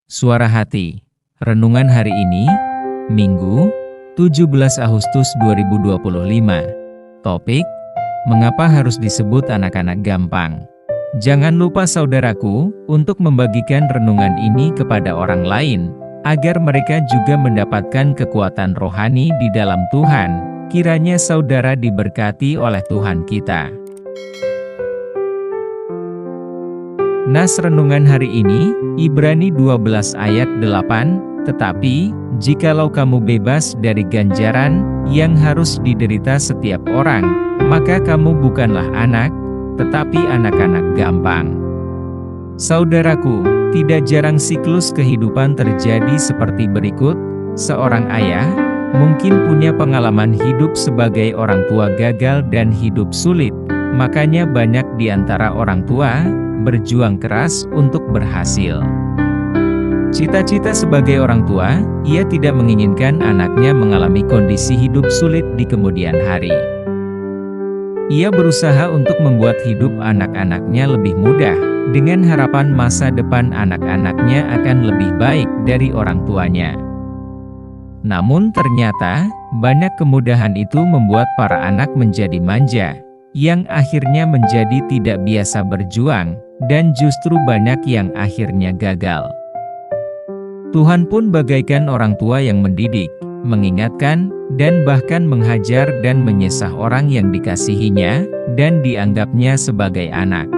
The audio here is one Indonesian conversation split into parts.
Suara Hati. Renungan hari ini, Minggu, 17 Agustus 2025. Topik, mengapa harus disebut anak-anak gampang? Jangan lupa saudaraku, untuk membagikan renungan ini kepada orang lain, agar mereka juga mendapatkan kekuatan rohani di dalam Tuhan. Kiranya saudara diberkati oleh Tuhan kita. Nas renungan hari ini, Ibrani 12 ayat 8, tetapi, jikalau kamu bebas dari ganjaran, yang harus diderita setiap orang, maka kamu bukanlah anak, tetapi anak-anak gampang. Saudaraku, tidak jarang siklus kehidupan terjadi seperti berikut. Seorang ayah, mungkin punya pengalaman hidup sebagai orang tua gagal dan hidup sulit, makanya banyak di antara orang tua berjuang keras untuk berhasil. Cita-cita sebagai orang tua, ia tidak menginginkan anaknya mengalami kondisi hidup sulit di kemudian hari. Ia berusaha untuk membuat hidup anak-anaknya lebih mudah, dengan harapan masa depan anak-anaknya akan lebih baik dari orang tuanya. Namun ternyata, banyak kemudahan itu membuat para anak menjadi manja, yang akhirnya menjadi tidak biasa berjuang, dan justru banyak yang akhirnya gagal. Tuhan pun bagaikan orang tua yang mendidik, mengingatkan, dan bahkan menghajar dan menyesah orang yang dikasihinya, dan dianggapnya sebagai anak.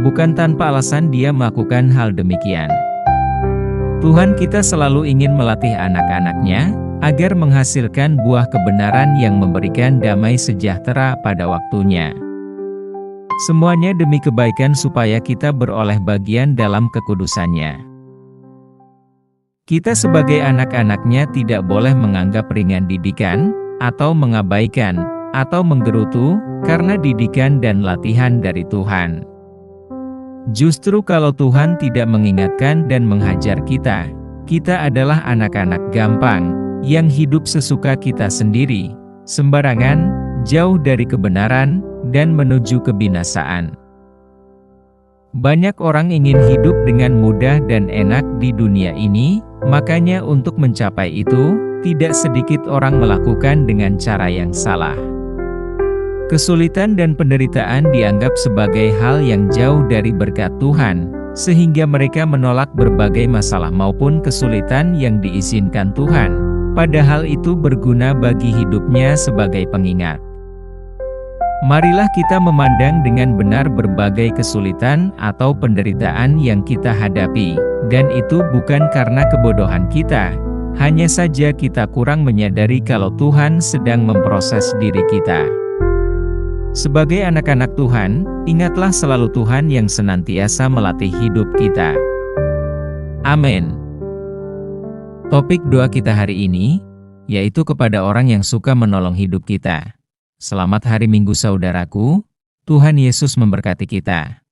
Bukan tanpa alasan dia melakukan hal demikian. Tuhan kita selalu ingin melatih anak-anaknya, agar menghasilkan buah kebenaran yang memberikan damai sejahtera pada waktunya. Semuanya demi kebaikan supaya kita beroleh bagian dalam kekudusannya. Kita sebagai anak-anaknya tidak boleh menganggap ringan didikan, atau mengabaikan, atau menggerutu, karena didikan dan latihan dari Tuhan. Justru kalau Tuhan tidak mengingatkan dan menghajar kita, kita adalah anak-anak gampang, yang hidup sesuka kita sendiri, sembarangan, jauh dari kebenaran, dan menuju kebinasaan. Banyak orang ingin hidup dengan mudah dan enak di dunia ini, makanya untuk mencapai itu, tidak sedikit orang melakukan dengan cara yang salah. Kesulitan dan penderitaan dianggap sebagai hal yang jauh dari berkat Tuhan, sehingga mereka menolak berbagai masalah maupun kesulitan yang diizinkan Tuhan, padahal itu berguna bagi hidupnya sebagai pengingat. Marilah kita memandang dengan benar berbagai kesulitan atau penderitaan yang kita hadapi, dan itu bukan karena kebodohan kita, hanya saja kita kurang menyadari kalau Tuhan sedang memproses diri kita. Sebagai anak-anak Tuhan, ingatlah selalu Tuhan yang senantiasa melatih hidup kita. Amin. Topik doa kita hari ini, yaitu kepada orang yang suka menolong hidup kita. Selamat hari Minggu saudaraku, Tuhan Yesus memberkati kita.